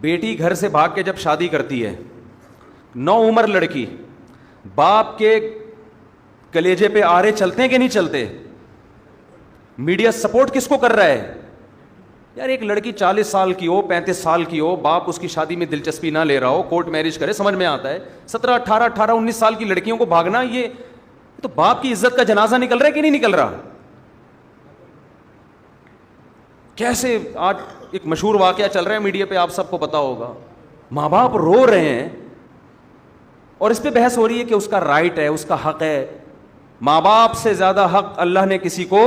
بیٹی گھر سے بھاگ کے جب شادی کرتی ہے, نو عمر لڑکی, باپ کے کلیجے پہ آرے چلتے ہیں کہ نہیں چلتے؟ میڈیا سپورٹ کس کو کر رہا ہے؟ یار ایک لڑکی 40 سال کی ہو, 35 سال کی ہو, باپ اس کی شادی میں دلچسپی نہ لے رہا ہو, کورٹ میرج کرے, سمجھ میں آتا ہے. 17, 18, 19 سال کی لڑکیوں کو بھاگنا, یہ تو باپ کی عزت کا جنازہ نکل رہا ہے کہ نہیں نکل رہا؟ کیسے آج ایک مشہور واقعہ چل رہا ہے میڈیا پہ, آپ سب کو پتا ہوگا, ماں باپ رو رہے ہیں اور اس پہ بحث ہو رہی ہے کہ اس کا رائٹ ہے, اس کا حق ہے. ماں باپ سے زیادہ حق اللہ نے کسی کو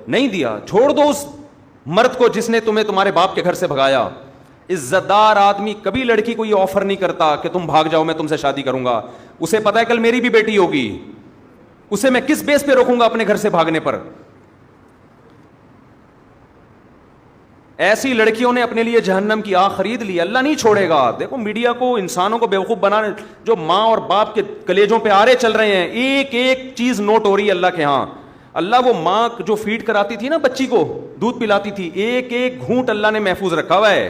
نہیں دیا. چھوڑ دو اس مرد کو جس نے تمہیں تمہارے باپ کے گھر سے بھگایا. عزت دار آدمی کبھی لڑکی کو یہ آفر نہیں کرتا کہ تم بھاگ جاؤ, میں تم سے شادی کروں گا. اسے پتا ہے کل میری بھی بیٹی ہوگی, اسے میں کس بیس پہ روکوں گا اپنے گھر سے بھاگنے پر. ایسی لڑکیوں نے اپنے لیے جہنم کی آگ خرید لی. اللہ نہیں چھوڑے گا. دیکھو میڈیا کو انسانوں کو بیوقوف بنانے, جو ماں اور باپ کے کلیجوں پہ آرے چل رہے ہیں, ایک ایک چیز نوٹ ہو رہی ہے اللہ کے ہاں. اللہ وہ ماں جو فیڈ کراتی تھی نا بچی کو, دودھ پلاتی تھی, ایک ایک گھونٹ اللہ نے محفوظ رکھا ہوا ہے.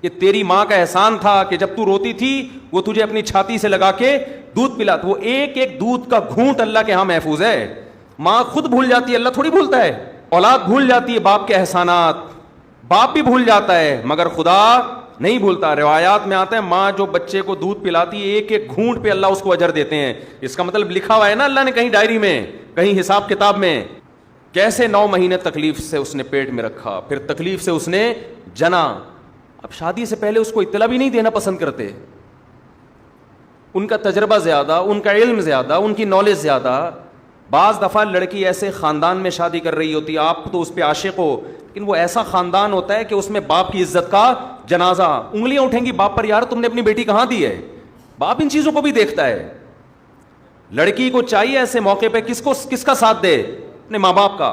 یہ تیری ماں کا احسان تھا کہ جب تو روتی تھی وہ تجھے اپنی چھاتی سے لگا کے دودھ پلاتا. وہ ایک ایک دودھ کا گھونٹ اللہ کے ہاں محفوظ ہے. ماں خود بھول جاتی ہے, اللہ تھوڑی بھولتا ہے. اولاد بھول جاتی ہے باپ کے احسانات, باپ بھی بھول جاتا ہے مگر خدا نہیں بھولتا. روایات میں آتا ہے ماں جو بچے کو دودھ پلاتی ہے ایک ایک گھونٹ پہ اللہ اس کو اجر دیتے ہیں. اس کا مطلب لکھا ہوا ہے نا اللہ نے کہیں ڈائری میں, کہیں حساب کتاب میں. کیسے 9 مہینے تکلیف سے اس نے پیٹ میں رکھا, پھر تکلیف سے اس نے جنا. اب شادی سے پہلے اس کو اطلاع بھی نہیں دینا پسند کرتے. ان کا تجربہ زیادہ, ان کا علم زیادہ, ان کی نالج زیادہ. بعض دفعہ لڑکی ایسے خاندان میں شادی کر رہی ہوتی ہے, آپ تو اس پہ عاشق ہو, لیکن وہ ایسا خاندان ہوتا ہے کہ اس میں باپ کی عزت کا جنازہ, انگلیاں اٹھیں گی باپ پر, یار تم نے اپنی بیٹی کہاں دی ہے. باپ ان چیزوں کو بھی دیکھتا ہے. لڑکی کو چاہیے ایسے موقع پہ کس کا ساتھ دے؟ اپنے ماں باپ کا.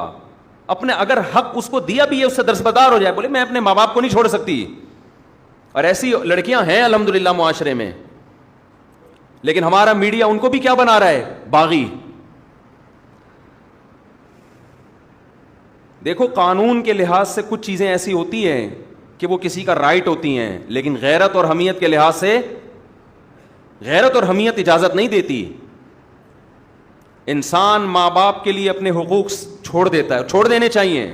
اپنے اگر حق اس کو دیا بھی ہے اس سے درسبدار ہو جائے, بولے میں اپنے ماں باپ کو نہیں چھوڑ سکتی. اور ایسی لڑکیاں ہیں الحمدللہ معاشرے میں, لیکن ہمارا میڈیا ان کو بھی کیا بنا رہا ہے؟ باغی. دیکھو قانون کے لحاظ سے کچھ چیزیں ایسی ہوتی ہیں کہ وہ کسی کا رائٹ ہوتی ہیں, لیکن غیرت اور حمیت کے لحاظ سے غیرت اور حمیت اجازت نہیں دیتی. انسان ماں باپ کے لیے اپنے حقوق چھوڑ دیتا ہے, چھوڑ دینے چاہیے.